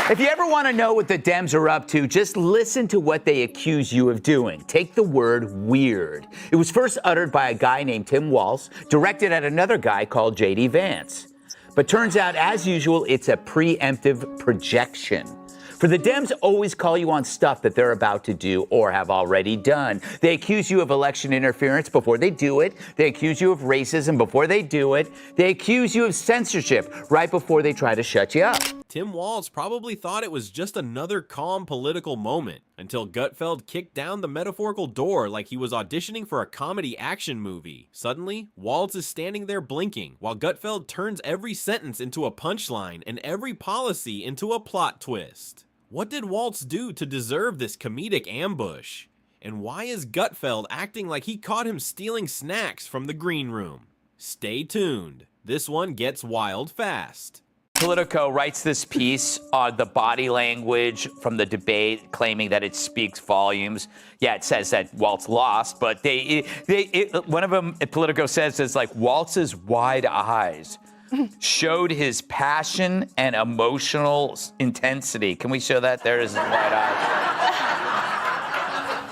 If you ever want to know what the Dems are up to, just listen to what they accuse you of doing. Take the word weird. It was first uttered by a guy named Tim Walz, directed at another guy called J.D. Vance. But turns out, as usual, it's a preemptive projection. For the Dems always call you on stuff that they're about to do or have already done. They accuse you of election interference before they do it. They accuse you of racism before they do it. They accuse you of censorship right before they try to shut you up. Tim Walz probably thought it was just another calm political moment until Gutfeld kicked down the metaphorical door like he was auditioning for a comedy action movie. Suddenly, Walz is standing there blinking while Gutfeld turns every sentence into a punchline and every policy into a plot twist. What did Walz do to deserve this comedic ambush? And why is Gutfeld acting like he caught him stealing snacks from the green room? Stay tuned. This one gets wild fast. Politico writes this piece on the body language from the debate, claiming that it speaks volumes. Yeah, it says that Walz lost, but one of them, Politico says, is like Walz's wide eyes showed his passion and emotional intensity. Can we show that? There is his wide eyes.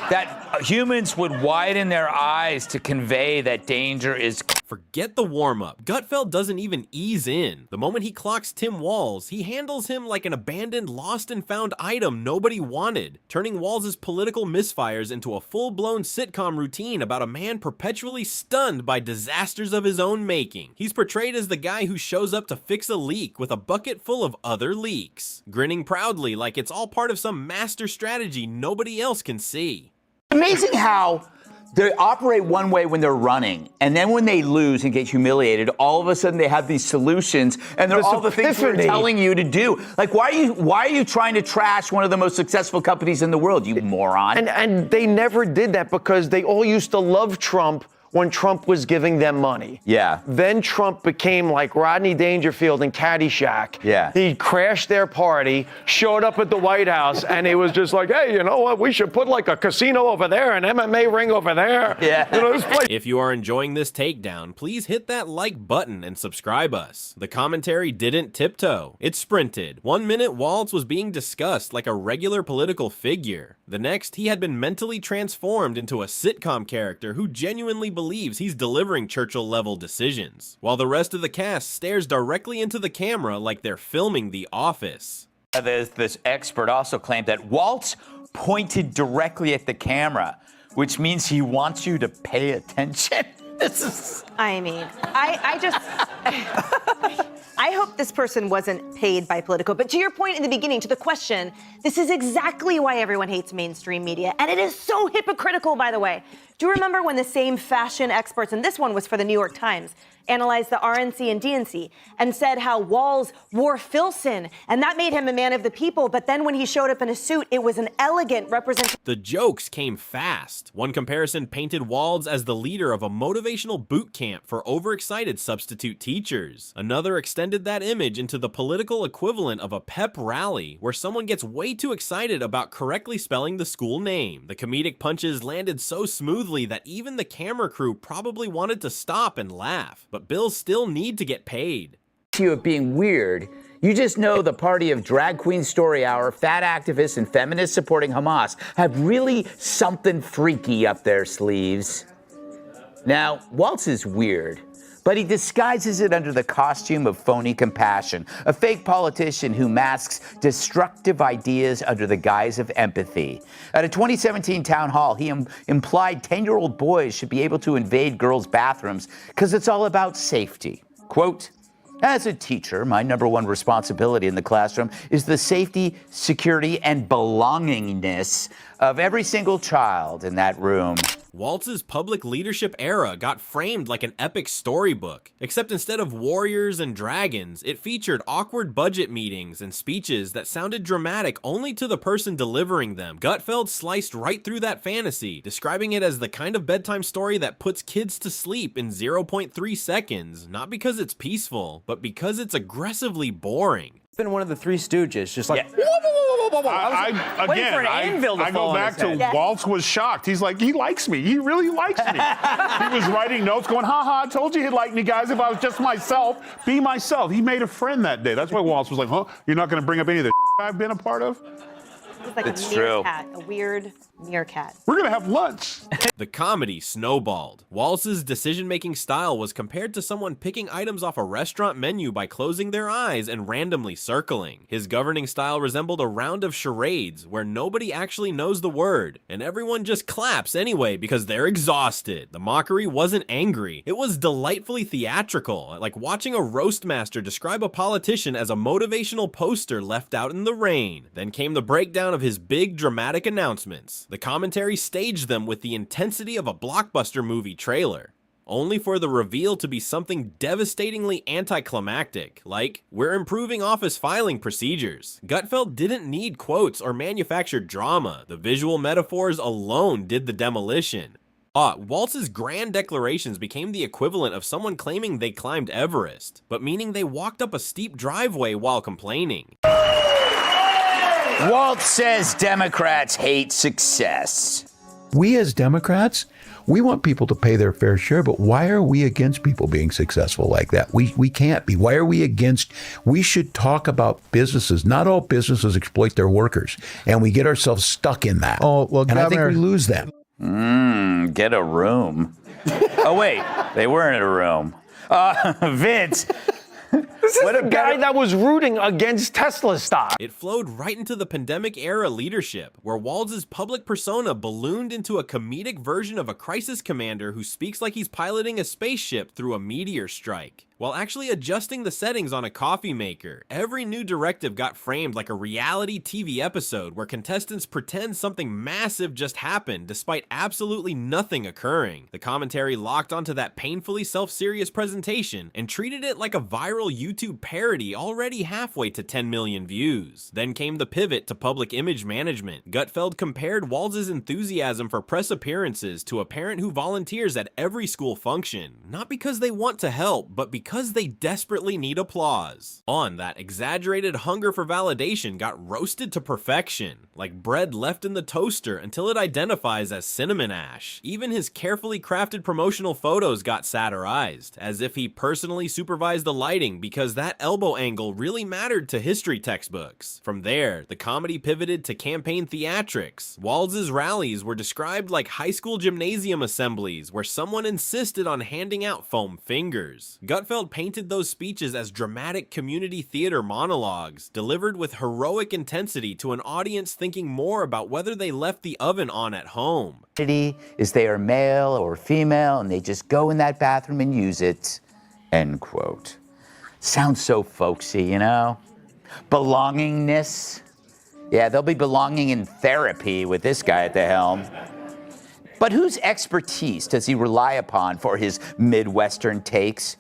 That humans would widen their eyes to convey that danger is... Forget the warm-up. Gutfeld doesn't even ease in. The moment he clocks Tim Walz, he handles him like an abandoned, lost and found item nobody wanted, turning Walz's political misfires into a full-blown sitcom routine about a man perpetually stunned by disasters of his own making. He's portrayed as the guy who shows up to fix a leak with a bucket full of other leaks, grinning proudly like it's all part of some master strategy nobody else can see. Amazing how they operate one way when they're running, and then when they lose and get humiliated, all of a sudden they have these solutions, and they're all the things we're telling you to do. Like, why are you trying to trash one of the most successful companies in the world, you moron? And they never did that because they all used to love Trump when Trump was giving them money. Yeah. Then Trump became like Rodney Dangerfield in Caddyshack. Yeah. He crashed their party, showed up at the White House, and he was just like, hey, you know what? We should put like a casino over there, an MMA ring over there. Yeah. You know, this place. If you are enjoying this takedown, please hit that like button and subscribe us. The commentary didn't tiptoe. It sprinted. 1 minute, Walz was being discussed like a regular political figure. The next, he had been mentally transformed into a sitcom character who genuinely believes he's delivering Churchill-level decisions, while the rest of the cast stares directly into the camera like they're filming The Office. This expert also claimed that Walz pointed directly at the camera, which means he wants you to pay attention. This is... I mean, I just... I hope this person wasn't paid by Politico. But to your point in the beginning, to the question, this is exactly why everyone hates mainstream media. And it is so hypocritical, by the way. Do you remember when the same fashion experts, and this one was for the New York Times, analyzed the RNC and DNC and said how Walz wore Filson, and that made him a man of the people, but then when he showed up in a suit, it was an elegant representation. The jokes came fast. One comparison painted Walz as the leader of a motivational boot camp for overexcited substitute teachers. Another extended that image into the political equivalent of a pep rally, where someone gets way too excited about correctly spelling the school name. The comedic punches landed so smoothly that even the camera crew probably wanted to stop and laugh. But bills still need to get paid. You of being weird, you just know the party of drag queen story hour, fat activists, and feminists supporting Hamas have really something freaky up their sleeves. Now, Walz is weird, but he disguises it under the costume of phony compassion, a fake politician who masks destructive ideas under the guise of empathy. At a 2017 town hall, he implied 10-year-old boys should be able to invade girls' bathrooms because it's all about safety. Quote, as a teacher, my #1 responsibility in the classroom is the safety, security, and belongingness of every single child in that room. Walz's public leadership era got framed like an epic storybook, except instead of warriors and dragons, it featured awkward budget meetings and speeches that sounded dramatic only to the person delivering them. Gutfeld sliced right through that fantasy, describing it as the kind of bedtime story that puts kids to sleep in 0.3 seconds, not because it's peaceful, but because it's aggressively boring. It's been one of the Three Stooges, just like, Yeah. I go back to Walz was shocked. He's like, he likes me. He really likes me. He was writing notes going, ha, I told you he'd like me, guys, if I was just myself. Be myself. He made a friend that day. That's why Walz was like, huh? You're not going to bring up any of this I've been a part of. He's like It's a true. meerkat, a weird meerkat. We're gonna have lunch. The comedy snowballed. Walz's decision-making style was compared to someone picking items off a restaurant menu by closing their eyes and randomly circling. His governing style resembled a round of charades where nobody actually knows the word, and everyone just claps anyway because they're exhausted. The mockery wasn't angry. It was delightfully theatrical, like watching a roast master describe a politician as a motivational poster left out in the rain. Then came the breakdown of his big dramatic announcements. The commentary staged them with the intensity of a blockbuster movie trailer, only for the reveal to be something devastatingly anticlimactic, like, "We're improving office filing procedures." Gutfeld didn't need quotes or manufactured drama. The visual metaphors alone did the demolition. Walz's grand declarations became the equivalent of someone claiming they climbed Everest, but meaning they walked up a steep driveway while complaining. Walz says Democrats hate success. We as Democrats, we want people to pay their fair share, but why are we against people being successful like that? We can't be. Why are we against? We should talk about businesses. Not all businesses exploit their workers, and we get ourselves stuck in that. Oh, well, and I think Governor, we lose them. Get a room. Oh, wait, they weren't in a room. Vince. What a guy that was rooting against Tesla stock. It flowed right into the pandemic-era leadership, where Walz's public persona ballooned into a comedic version of a crisis commander who speaks like he's piloting a spaceship through a meteor strike, while actually adjusting the settings on a coffee maker. Every new directive got framed like a reality TV episode where contestants pretend something massive just happened despite absolutely nothing occurring. The commentary locked onto that painfully self-serious presentation and treated it like a viral YouTube parody already halfway to 10 million views. Then came the pivot to public image management. Gutfeld compared Walz's enthusiasm for press appearances to a parent who volunteers at every school function, not because they want to help, but because they desperately need applause. That exaggerated hunger for validation got roasted to perfection, like bread left in the toaster until it identifies as cinnamon ash. Even his carefully crafted promotional photos got satirized, as if he personally supervised the lighting because that elbow angle really mattered to history textbooks. From there, the comedy pivoted to campaign theatrics. Walz's rallies were described like high school gymnasium assemblies where someone insisted on handing out foam fingers. Gutfeld painted those speeches as dramatic community theater monologues, delivered with heroic intensity to an audience thinking more about whether they left the oven on at home. Is they are male or female and they just go in that bathroom and use it, end quote. Sounds so folksy, you know? Belongingness. Yeah, they'll be belonging in therapy with this guy at the helm. But whose expertise does he rely upon for his Midwestern takes?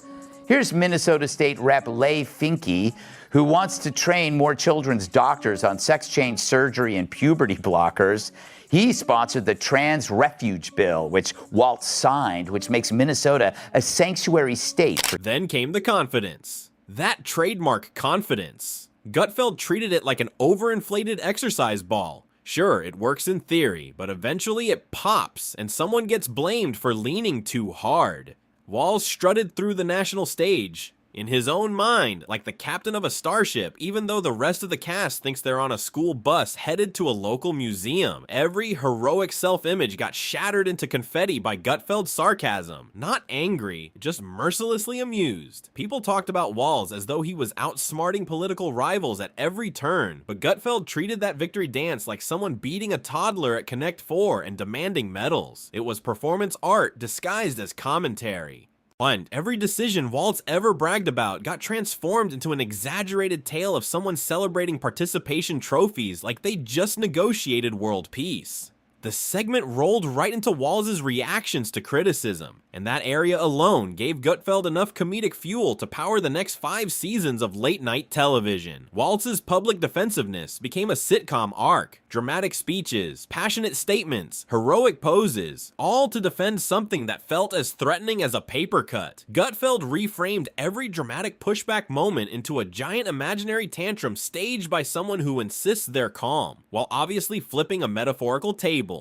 Here's Minnesota State Rep. Leigh Finke, who wants to train more children's doctors on sex change surgery and puberty blockers. He sponsored the Trans Refuge Bill, which Walz signed, which makes Minnesota a sanctuary state. Then came the confidence. That trademark confidence. Gutfeld treated it like an overinflated exercise ball. Sure, it works in theory, but eventually it pops, and someone gets blamed for leaning too hard. Walz strutted through the national stage, in his own mind, like the captain of a starship, even though the rest of the cast thinks they're on a school bus headed to a local museum. Every heroic self-image got shattered into confetti by Gutfeld's sarcasm. Not angry, just mercilessly amused. People talked about Walz as though he was outsmarting political rivals at every turn, but Gutfeld treated that victory dance like someone beating a toddler at Connect 4 and demanding medals. It was performance art disguised as commentary. And every decision Walz ever bragged about got transformed into an exaggerated tale of someone celebrating participation trophies like they just negotiated world peace. The segment rolled right into Walz's reactions to criticism, and that area alone gave Gutfeld enough comedic fuel to power the next 5 seasons of late-night television. Walz's public defensiveness became a sitcom arc. Dramatic speeches, passionate statements, heroic poses, all to defend something that felt as threatening as a paper cut. Gutfeld reframed every dramatic pushback moment into a giant imaginary tantrum staged by someone who insists they're calm, while obviously flipping a metaphorical table.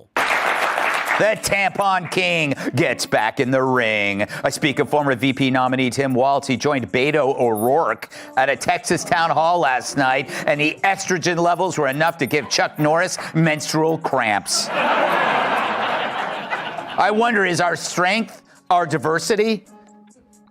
The tampon king gets back in the ring. I speak of former VP nominee Tim Walz. He joined Beto O'Rourke at a Texas town hall last night, and the estrogen levels were enough to give Chuck Norris menstrual cramps. I wonder, is our strength our diversity?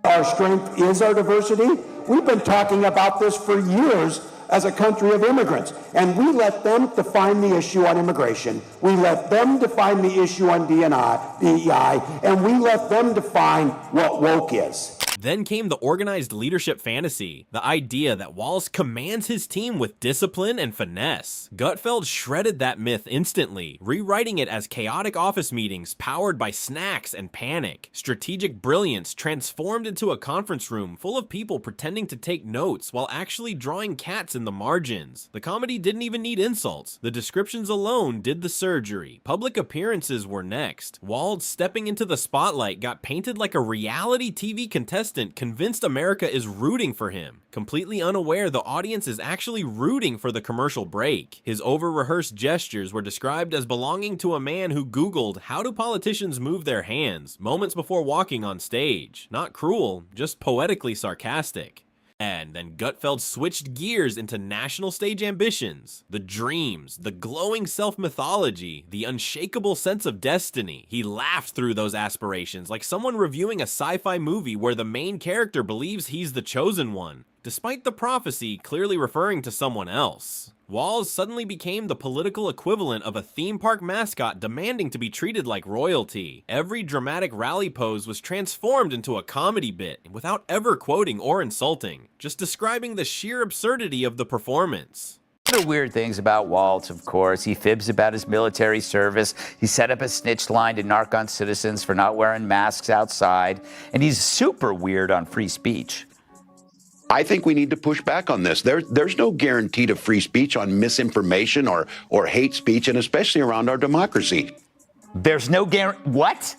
Our strength is our diversity. We've been talking about this for years as a country of immigrants, and we let them define the issue on immigration. We let them define the issue on DEI, and we let them define what woke is. Then came the organized leadership fantasy, the idea that Walz commands his team with discipline and finesse. Gutfeld shredded that myth instantly, rewriting it as chaotic office meetings powered by snacks and panic. Strategic brilliance transformed into a conference room full of people pretending to take notes while actually drawing cats in the margins. The comedy didn't even need insults. The descriptions alone did the surgery. Public appearances were next. Walz stepping into the spotlight got painted like a reality TV contestant convinced America is rooting for him, completely unaware the audience is actually rooting for the commercial break. His over-rehearsed gestures were described as belonging to a man who Googled, "How do politicians move their hands?" moments before walking on stage. Not cruel, just poetically sarcastic. And then Gutfeld switched gears into national stage ambitions, the dreams, the glowing self-mythology, the unshakable sense of destiny. He laughed through those aspirations like someone reviewing a sci-fi movie where the main character believes he's the chosen one, despite the prophecy clearly referring to someone else. Walz suddenly became the political equivalent of a theme park mascot demanding to be treated like royalty. Every dramatic rally pose was transformed into a comedy bit without ever quoting or insulting, just describing the sheer absurdity of the performance. One of the weird things about Walz, of course, he fibs about his military service. He set up a snitch line to narc on citizens for not wearing masks outside, and he's super weird on free speech. I think we need to push back on this. There's no guarantee to free speech on misinformation or hate speech, and especially around our democracy. There's no guarantee. What?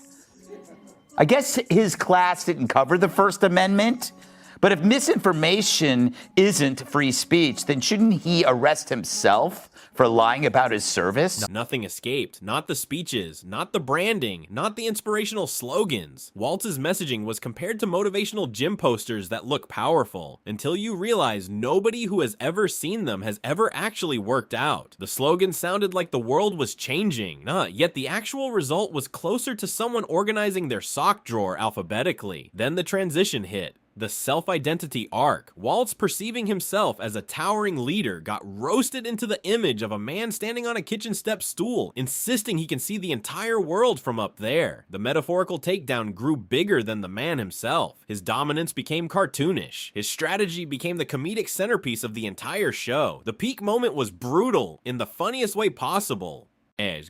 I guess his class didn't cover the First Amendment. But if misinformation isn't free speech, then shouldn't he arrest himself for lying about his service? Nothing escaped. Not the speeches, not the branding, not the inspirational slogans. Walz's messaging was compared to motivational gym posters that look powerful, until you realize nobody who has ever seen them has ever actually worked out. The slogan sounded like the world was changing, yet the actual result was closer to someone organizing their sock drawer alphabetically. Then the transition hit. The self-identity arc. Walz, perceiving himself as a towering leader, got roasted into the image of a man standing on a kitchen step stool, insisting he can see the entire world from up there. The metaphorical takedown grew bigger than the man himself. His dominance became cartoonish. His strategy became the comedic centerpiece of the entire show. The peak moment was brutal in the funniest way possible.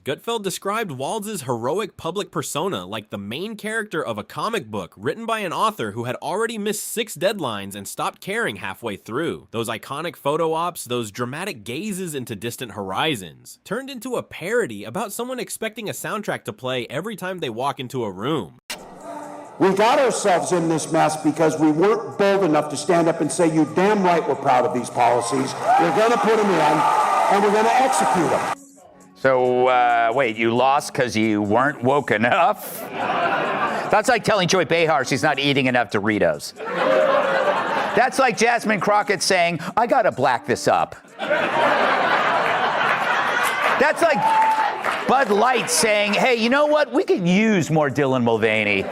Gutfeld described Walz's heroic public persona like the main character of a comic book written by an author who had already missed 6 deadlines and stopped caring halfway through. Those iconic photo ops, those dramatic gazes into distant horizons, turned into a parody about someone expecting a soundtrack to play every time they walk into a room. We got ourselves in this mess because we weren't bold enough to stand up and say, you damn right we're proud of these policies. We're going to put them in, and we're going to execute them. So, wait, you lost because you weren't woke enough? That's like telling Joy Behar she's not eating enough Doritos. That's like Jasmine Crockett saying, I gotta black this up. That's like Bud Light saying, hey, you know what? We could use more Dylan Mulvaney.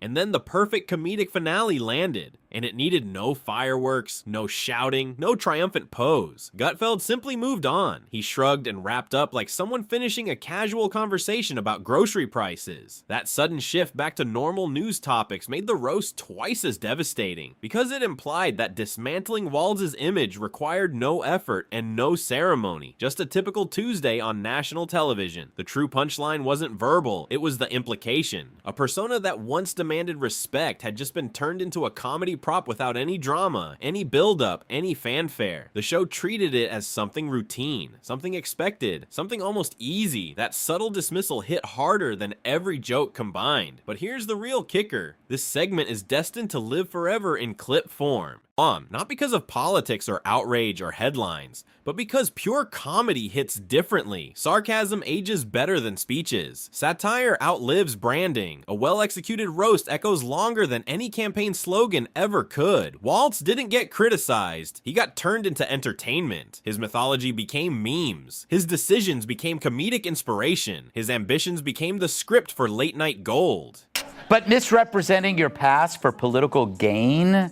And then the perfect comedic finale landed, and it needed no fireworks, no shouting, no triumphant pose. Gutfeld simply moved on. He shrugged and wrapped up like someone finishing a casual conversation about grocery prices. That sudden shift back to normal news topics made the roast twice as devastating, because it implied that dismantling Walz's image required no effort and no ceremony. Just a typical Tuesday on national television. The true punchline wasn't verbal, it was the implication. A persona that once demanded respect had just been turned into a comedy prop without any drama, any build-up, any fanfare. The show treated it as something routine, something expected, something almost easy. That subtle dismissal hit harder than every joke combined. But here's the real kicker. This segment is destined to live forever in clip form. Not because of politics or outrage or headlines, but because pure comedy hits differently. Sarcasm ages better than speeches. Satire outlives branding. A well-executed roast echoes longer than any campaign slogan ever could. Walz didn't get criticized. He got turned into entertainment. His mythology became memes. His decisions became comedic inspiration. His ambitions became the script for late-night gold. But misrepresenting your past for political gain?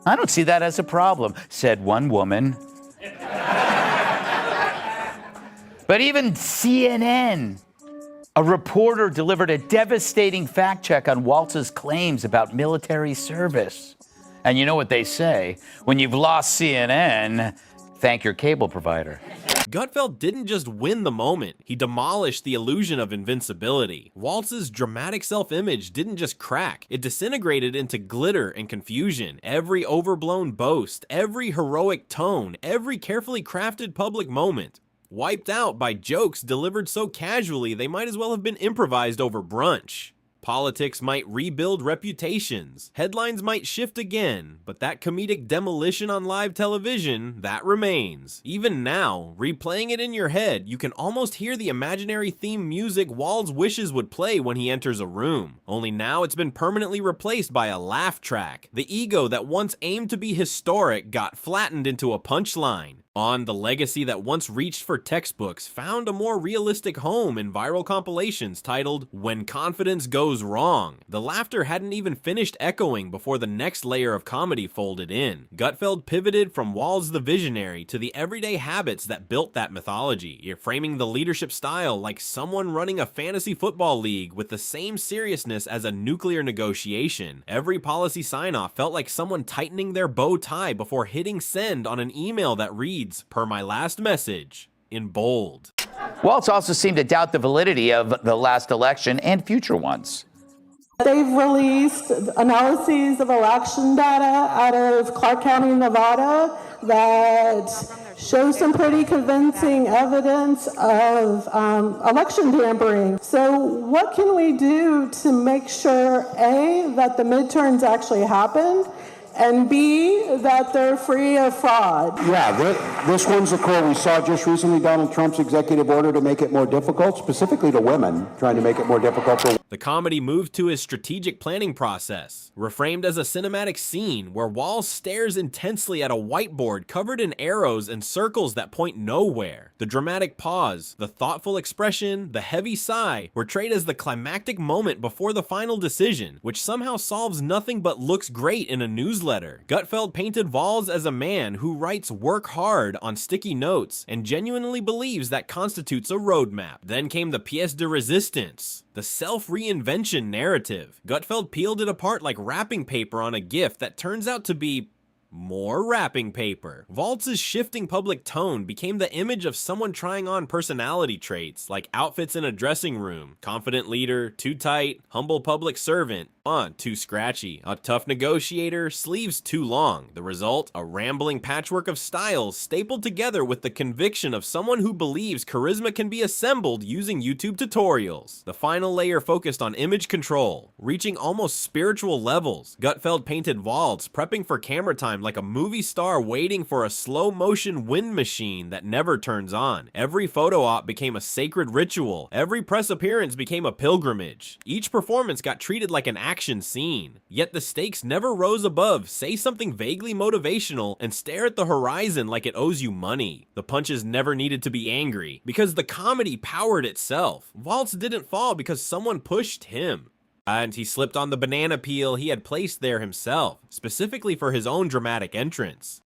I don't see that as a problem, said one woman. But even CNN, a reporter delivered a devastating fact check on Walz's claims about military service. And you know what they say, when you've lost CNN, thank your cable provider. Gutfeld didn't just win the moment, he demolished the illusion of invincibility. Walz's dramatic self-image didn't just crack, it disintegrated into glitter and confusion. Every overblown boast, every heroic tone, every carefully crafted public moment, wiped out by jokes delivered so casually they might as well have been improvised over brunch. Politics might rebuild reputations, headlines might shift again, but that comedic demolition on live television, that remains. Even now, replaying it in your head, you can almost hear the imaginary theme music Walz wishes would play when he enters a room. Only now it's been permanently replaced by a laugh track. The ego that once aimed to be historic got flattened into a punchline. The legacy that once reached for textbooks found a more realistic home in viral compilations titled When Confidence Goes Wrong. The laughter hadn't even finished echoing before the next layer of comedy folded in. Gutfeld pivoted from Walz the visionary to the everyday habits that built that mythology, framing the leadership style like someone running a fantasy football league with the same seriousness as a nuclear negotiation. Every policy sign-off felt like someone tightening their bow tie before hitting send on an email that reads, per my last message, in bold. Walz also seemed to doubt the validity of the last election and future ones. They've released analyses of election data out of Clark County, Nevada, that show some pretty convincing evidence of election tampering. So what can we do to make sure, A, that the midterms actually happened, and B, that they're free of fraud? Yeah, this one's the core. We saw just recently Donald Trump's executive order to make it more difficult, specifically to women, trying to make it more difficult for. The comedy moved to his strategic planning process, reframed as a cinematic scene where Walz stares intensely at a whiteboard covered in arrows and circles that point nowhere. The dramatic pause, the thoughtful expression, the heavy sigh were portrayed as the climactic moment before the final decision, which somehow solves nothing but looks great in a newsletter. Gutfeld painted Walz as a man who writes "work hard" on sticky notes and genuinely believes that constitutes a roadmap. Then came the pièce de résistance, the self-reinvention narrative. Gutfeld peeled it apart like wrapping paper on a gift that turns out to be more wrapping paper. Walz's shifting public tone became the image of someone trying on personality traits like outfits in a dressing room, confident leader, too tight, humble public servant, too scratchy, a tough negotiator, sleeves too long. The result? A rambling patchwork of styles stapled together with the conviction of someone who believes charisma can be assembled using YouTube tutorials. The final layer focused on image control, reaching almost spiritual levels. Gutfeld painted Walz prepping for camera time like a movie star waiting for a slow-motion wind machine that never turns on. Every photo op became a sacred ritual. Every press appearance became a pilgrimage. Each performance got treated like an action scene. Yet the stakes never rose above say something vaguely motivational and stare at the horizon like it owes you money. The punches never needed to be angry, because the comedy powered itself. Walz didn't fall because someone pushed him. And he slipped on the banana peel he had placed there himself, specifically for his own dramatic entrance.